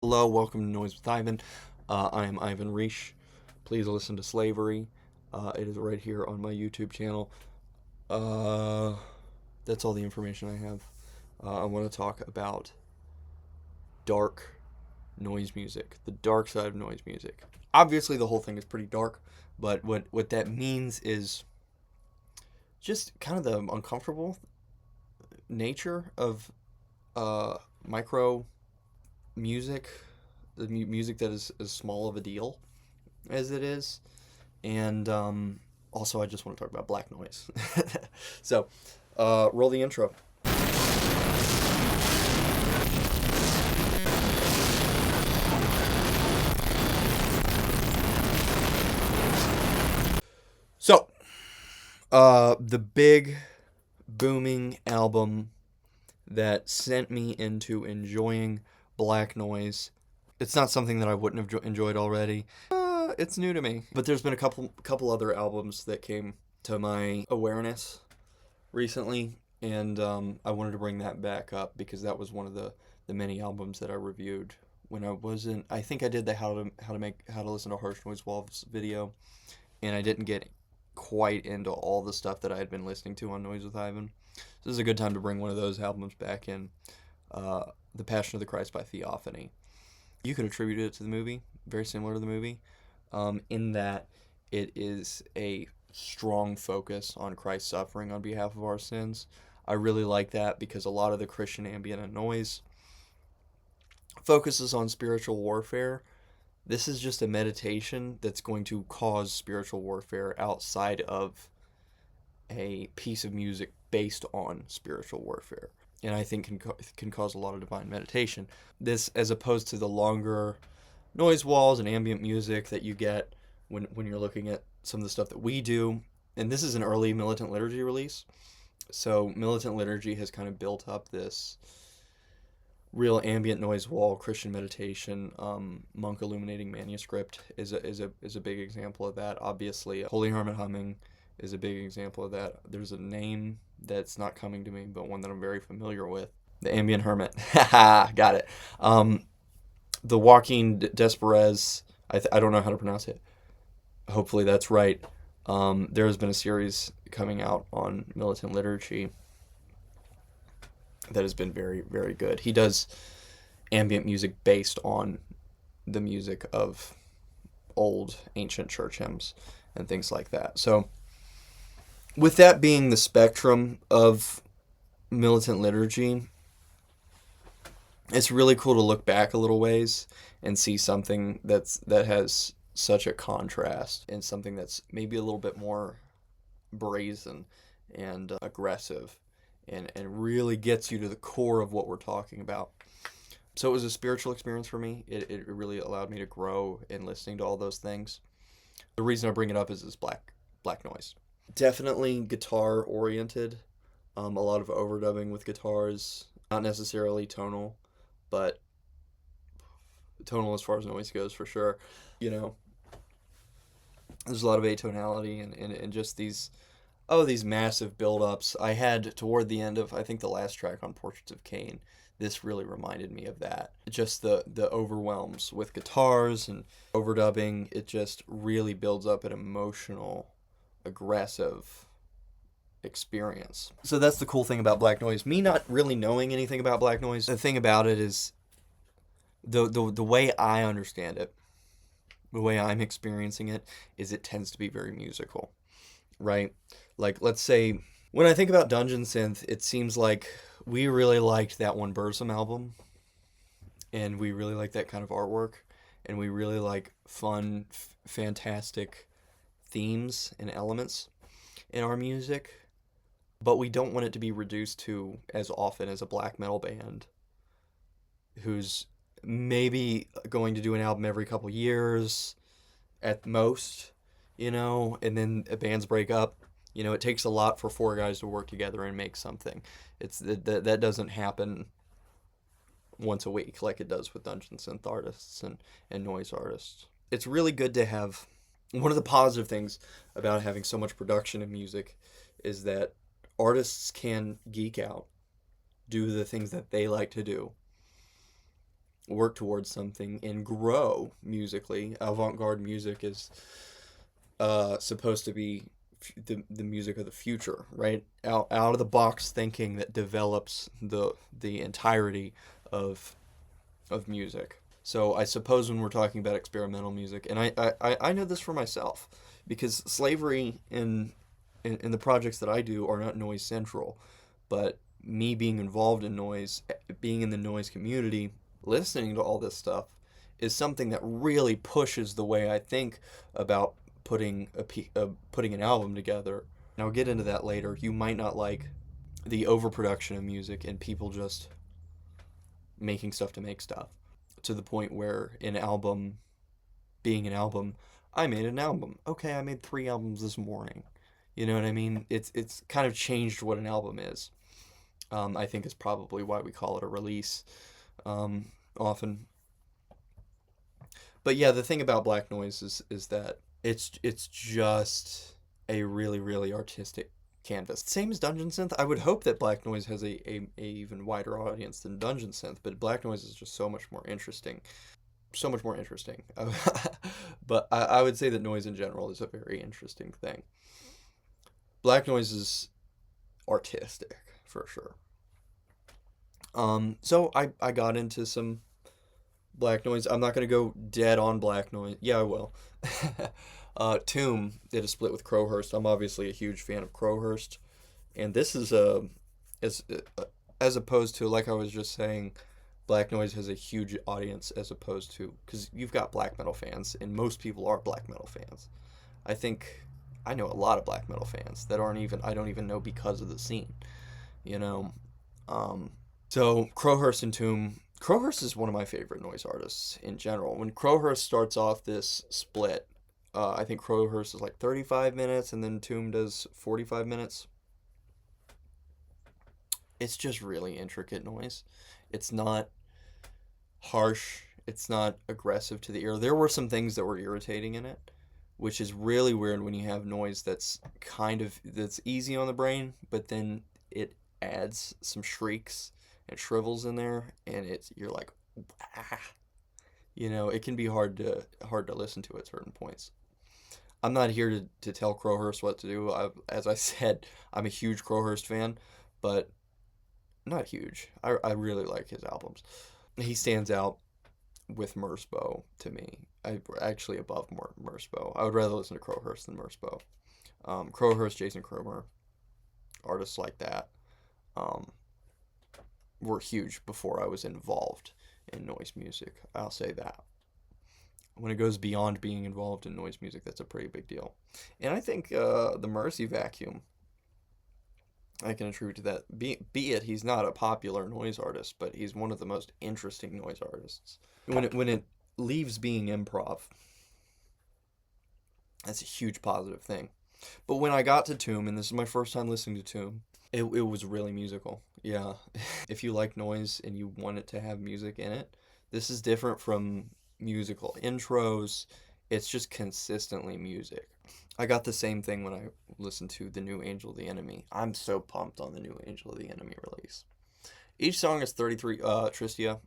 Hello, welcome to Noise with Ivan. I am Ivan Reish. Please listen to Slavery. It is right here on my YouTube channel. Uh, that's all the information I have. I want to talk about dark noise music, the dark side of noise music. Obviously, the whole thing is pretty dark, but what that means is just kind of the uncomfortable nature of micro music, the music that is as small of a deal as it is. And also, I just want to talk about black noise. So, roll the intro. So, the big booming album that sent me into enjoying black noise. It's not something that I wouldn't have enjoyed already. It's new to me, but there's been a couple other albums that came to my awareness recently, and I wanted to bring that back up because that was one of the many albums that I reviewed when I wasn't. I think I did the how to listen to harsh noise walls video, and I didn't get quite into all the stuff that I had been listening to on Noise with Ivan. So this is a good time to bring one of those albums back in. The Passion of the Christ by Theophany. You could attribute it to the movie, very similar to the movie, in that it is a strong focus on Christ's suffering on behalf of our sins. I really like that because a lot of the Christian ambient and noise focuses on spiritual warfare. This is just a meditation that's going to cause spiritual warfare outside of a piece of music based on spiritual warfare, and I think can cause a lot of divine meditation. This, as opposed to the longer noise walls and ambient music that you get when you're looking at some of the stuff that we do. And this is an early Militant Liturgy release, so Militant Liturgy has kind of built up this real ambient noise wall Christian meditation. Monk Illuminating Manuscript is a big example of that. Obviously, Holy Hermit Humming is a big example of that. There's a name that's not coming to me, but one that I'm very familiar with. The Ambient Hermit. Haha, got it. The Joaquin Desperez. I don't know how to pronounce it. Hopefully that's right. There has been a series coming out on Militant Liturgy that has been very, very good. He does ambient music based on the music of old ancient church hymns and things like that. So, with that being the spectrum of Militant Liturgy, it's really cool to look back a little ways and see something that has such a contrast and something that's maybe a little bit more brazen and aggressive and really gets you to the core of what we're talking about. So it was a spiritual experience for me. It really allowed me to grow in listening to all those things. The reason I bring it up is this black noise. Definitely guitar oriented. A lot of overdubbing with guitars, not necessarily tonal, but tonal as far as noise goes for sure. You know, there's a lot of atonality and just these massive build-ups. I had toward the end of, I think, the last track on Portraits of Cain. This really reminded me of that. Just the overwhelms with guitars and overdubbing. It just really builds up an emotional, aggressive experience. So that's the cool thing about black noise. Me not really knowing anything about black noise, the thing about it is the way I understand it, the way I'm experiencing it, is it tends to be very musical, right? Like, let's say, when I think about Dungeon Synth, it seems like we really liked that one Burzum album, and we really like that kind of artwork, and we really like fun, fantastic themes and elements in our music, but we don't want it to be reduced to as often as a black metal band who's maybe going to do an album every couple years at most, and then bands break up. It takes a lot for four guys to work together and make something. That doesn't happen once a week like it does with dungeon synth artists and noise artists. It's really good to have. One of the positive things about having so much production in music is that artists can geek out, do the things that they like to do, work towards something and grow musically. Avant-garde music is supposed to be the music of the future, right? Out of the box thinking that develops the entirety of music. So I suppose when we're talking about experimental music, and I know this for myself, because slavery in the projects that I do are not noise central, but me being involved in noise, being in the noise community, listening to all this stuff is something that really pushes the way I think about putting an album together. And I'll get into that later. You might not like the overproduction of music and people just making stuff to make stuff, to the point where an album being an album, I made an album. Okay, I made 3 albums this morning. You know what I mean? It's kind of changed what an album is. I think is probably why we call it a release often. But yeah, the thing about Black Noise is that it's just a really really artistic canvas. Same as Dungeon Synth. I would hope that Black Noise has a even wider audience than Dungeon Synth, but Black Noise is just so much more interesting. So much more interesting. But I would say that noise in general is a very interesting thing. Black Noise is artistic for sure. So I got into some Black Noise. I'm not gonna go dead on Black Noise. Yeah, I will. Tomb did a split with Crowhurst. I'm obviously a huge fan of Crowhurst, and this is as as opposed to, like I was just saying, Black Noise has a huge audience as opposed to, because you've got black metal fans, and most people are black metal fans. I think I know a lot of black metal fans that aren't even I don't even know because of the scene, you know. Um, so Crowhurst and Tomb. Crowhurst is one of my favorite noise artists in general. When Crowhurst starts off this split, I think Crowhurst is like 35 minutes, and then Tomb does 45 minutes. It's just really intricate noise. It's not harsh. It's not aggressive to the ear. There were some things that were irritating in it, which is really weird when you have noise that's easy on the brain, but then it adds some shrieks and shrivels in there, and you're like, ah. It can be hard to listen to at certain points. I'm not here to tell Crowhurst what to do. As I said, I'm a huge Crowhurst fan, but not huge. I really like his albums. He stands out with Mersbo to me. Actually above Mersbo. I would rather listen to Crowhurst than Mersbo. Crowhurst, Jason Kromer, artists like that were huge before I was involved in noise music. I'll say that. When it goes beyond being involved in noise music, that's a pretty big deal. And I think the Mercy Vacuum, I can attribute to that. Be it he's not a popular noise artist, but he's one of the most interesting noise artists. When it leaves being improv, that's a huge positive thing. But when I got to Tomb, and this is my first time listening to Tomb, it was really musical. Yeah. If you like noise and you want it to have music in it, this is different from musical intros. It's just consistently music. I got the same thing when I listened to the new Angel of the Enemy. I'm so pumped on the new Angel of the Enemy release. Each song is 33 Tristidia.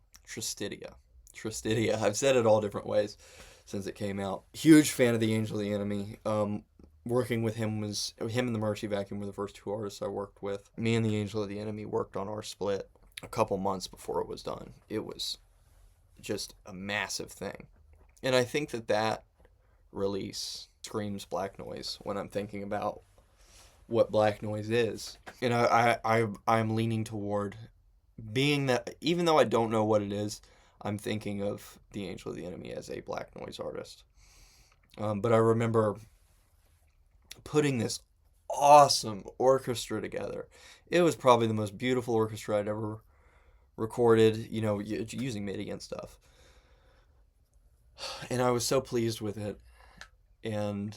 I've said it all different ways since it came out. Huge fan of the Angel of the Enemy. Working with him and the Mercy Vacuum were the first 2 artists I worked with. Me and the Angel of the Enemy worked on our split a couple months before it was done. It was just a massive thing. And I think that release screams Black Noise when I'm thinking about what Black Noise is. And I'm leaning toward being that, even though I don't know what it is, I'm thinking of the Angel of the Enemy as a Black Noise artist. But I remember putting this awesome orchestra together. It was probably the most beautiful orchestra I'd ever recorded, using MIDI and stuff. And I was so pleased with it. And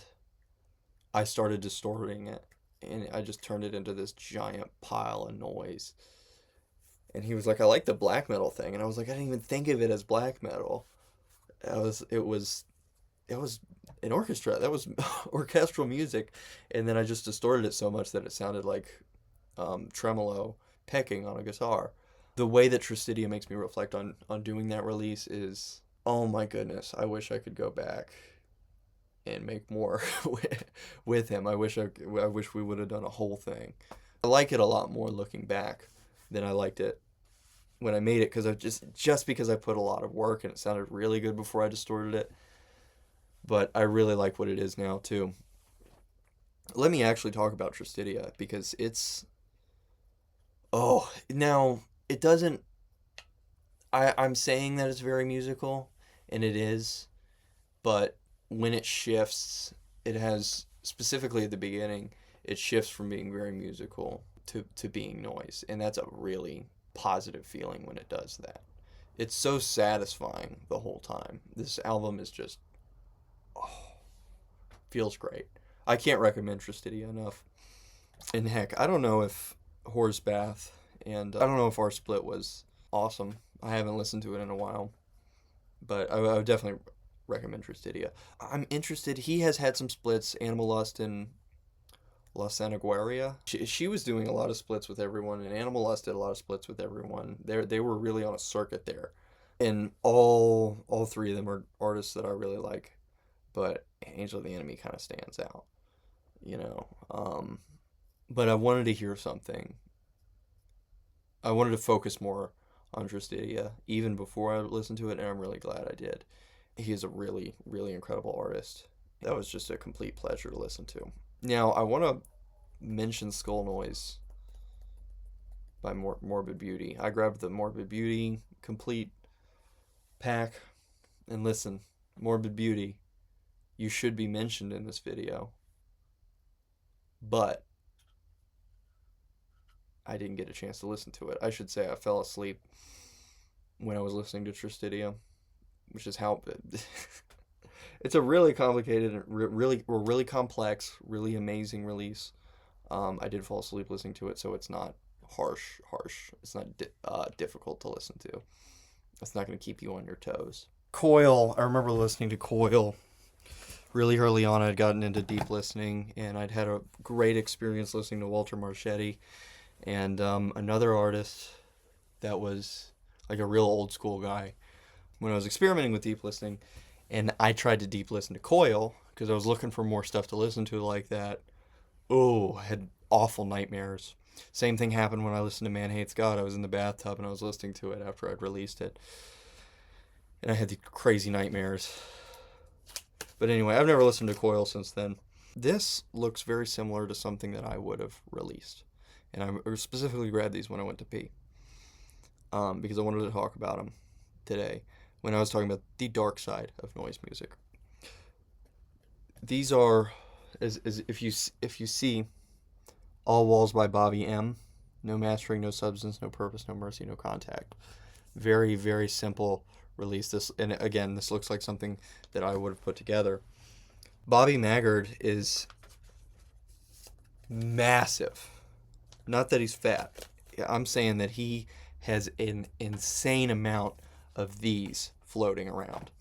I started distorting it. And I just turned it into this giant pile of noise. And he was like, I like the black metal thing. And I was like, I didn't even think of it as black metal. It was an orchestra. That was orchestral music. And then I just distorted it so much that it sounded like tremolo pecking on a guitar. The way that Tristidia makes me reflect on doing that release is, oh my goodness, I wish I could go back and make more with him. I wish we would have done a whole thing. I like it a lot more looking back than I liked it when I made it, because I just because I put a lot of work and it sounded really good before I distorted it. But I really like what it is now too. Let me actually talk about Tristidia, because it's, oh, now it doesn't, I'm saying that it's very musical, and it is, but when it shifts, it has, specifically at the beginning, it shifts from being very musical to being noise. And that's a really positive feeling when it does that. It's so satisfying the whole time. This album is just, oh, feels great. I can't recommend Tristidia enough. And heck, I don't know if Horse Bath, and I don't know if our split was awesome. I haven't listened to it in a while, but I would definitely recommend Tristidia. I'm interested. He has had some splits, Animal Lust and La Sanaguaria. She was doing a lot of splits with everyone, and Animal Lust did a lot of splits with everyone. They were really on a circuit there, and all three of them are artists that I really like, but Angel of the Enemy kind of stands out, you know. But I wanted to hear something. I wanted to focus more on Tristidia even before I listened to it, and I'm really glad I did. He is a really, really incredible artist. That was just a complete pleasure to listen to. Now, I want to mention Skull Noise by Morbid Beauty. I grabbed the Morbid Beauty complete pack, and listen, Morbid Beauty, you should be mentioned in this video, but I didn't get a chance to listen to it. I should say I fell asleep when I was listening to Tristidia, which is how it's a really complicated, really complex, really amazing release. I did fall asleep listening to it, so it's not harsh. It's not difficult to listen to. It's not going to keep you on your toes. Coil. I remember listening to Coil really early on. I'd gotten into deep listening, and I'd had a great experience listening to Walter Marchetti, and another artist that was like a real old school guy. When I was experimenting with deep listening, and I tried to deep listen to Coil because I was looking for more stuff to listen to like that. Oh, I had awful nightmares. Same thing happened when I listened to Man Hates God. I was in the bathtub and I was listening to it after I'd released it, and I had the crazy nightmares. But anyway, I've never listened to Coil since then. This looks very similar to something that I would have released, and I specifically grabbed these when I went to pee, because I wanted to talk about them today when I was talking about the dark side of noise music. These are, as if you see, All Walls by Bobby M. No mastering, no substance, no purpose, no mercy, no contact. Very, very simple release. This, and again, this looks like something that I would have put together. Bobby Maggard is massive. Not that he's fat. I'm saying that he has an insane amount of these floating around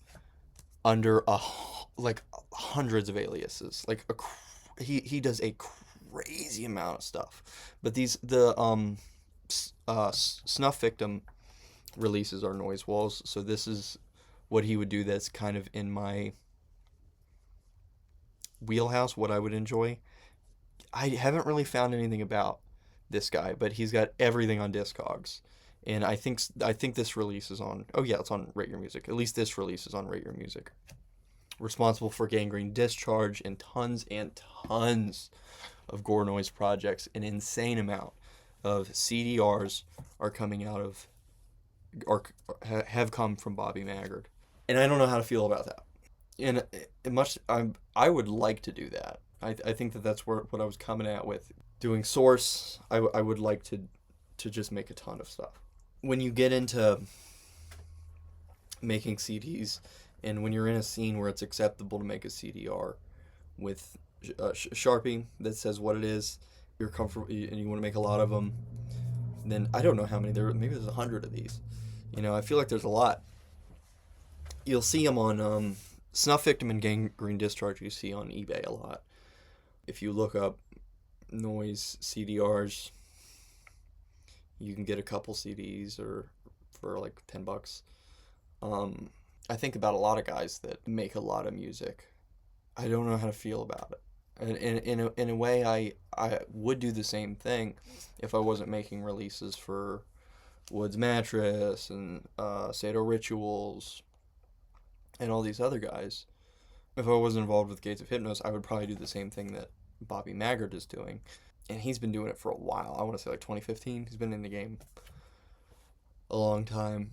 under like hundreds of aliases. Like he does a crazy amount of stuff. But the Snuff Victim releases are noise walls, so this is what he would do that's kind of in my wheelhouse, what I would enjoy. I haven't really found anything about this guy, but he's got everything on Discogs. And I think this release is on, oh yeah, it's on Rate Your Music. At least this release is on Rate Your Music. Responsible for Gangrene Discharge and tons of Gore Noise projects. An insane amount of CDRs are coming out of, or have come from Bobby Maggard. And I don't know how to feel about that. And I would like to do that. I think that's what I was coming at with doing Source. I would like to just make a ton of stuff. When you get into making CDs, and when you're in a scene where it's acceptable to make a CDR with Sharpie that says what it is, you're comfortable, and you want to make a lot of them, then I don't know how many maybe there's 100 of these. I feel like there's a lot. You'll see them on Snuff Victim and Gangrene Discharge. You see on eBay a lot. If you look up noise CDRs, You can get a couple CDs or for like $10. Um, I think about a lot of guys that make a lot of music. I don't know how to feel about it. And in a way, I would do the same thing if I wasn't making releases for Woods Mattress and Sado Rituals and all these other guys. If I wasn't involved with Gates of Hypnos, I would probably do the same thing that Bobby Maggard is doing. And he's been doing it for a while. I want to say like 2015. He's been in the game a long time.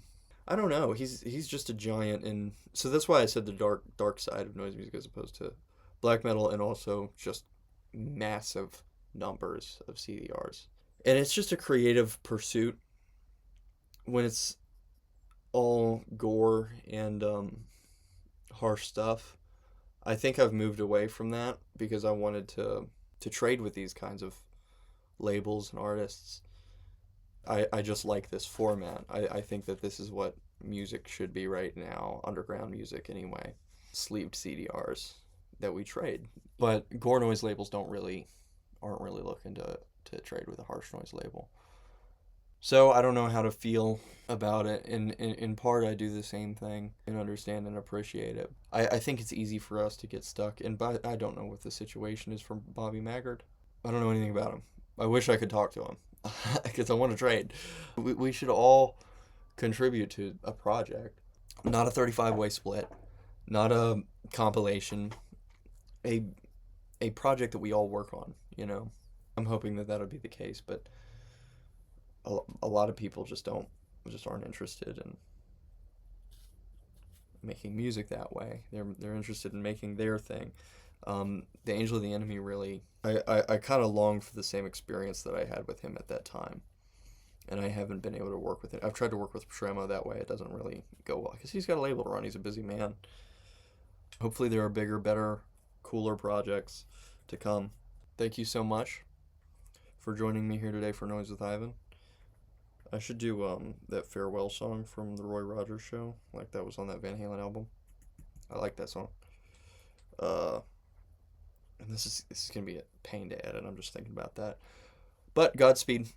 I don't know. He's just a giant, and so that's why I said the dark side of noise music as opposed to black metal, and also just massive numbers of CDRs. And it's just a creative pursuit when it's all gore and harsh stuff. I think I've moved away from that because I wanted to trade with these kinds of labels and artists. I just like this format. I think that this is what music should be right now, underground music anyway. Sleeved CDRs that we trade. But gore noise labels aren't really looking to trade with a harsh noise label. So I don't know how to feel about it. In part, I do the same thing and understand and appreciate it. I think it's easy for us to get stuck. And I don't know what the situation is for Bobby Maggard. I don't know anything about him. I wish I could talk to him because I want to trade. We should all contribute to a project, not a 35-way split, not a compilation, a a project that we all work on. I'm hoping that that'll be the case, but a lot of people just aren't interested in making music that way. They're interested in making their thing. The Angel of the Enemy really, I kind of longed for the same experience that I had with him at that time, and I haven't been able to work with it. I've tried to work with Shremo that way. It doesn't really go well because he's got a label to run. He's a busy man. Hopefully there are bigger, better, cooler projects to come. Thank you so much for joining me here today for Noise with Ivan. I should do that farewell song from the Roy Rogers show, like that was on that Van Halen album. I like that song. And this is gonna be a pain to edit. I'm just thinking about that. But Godspeed.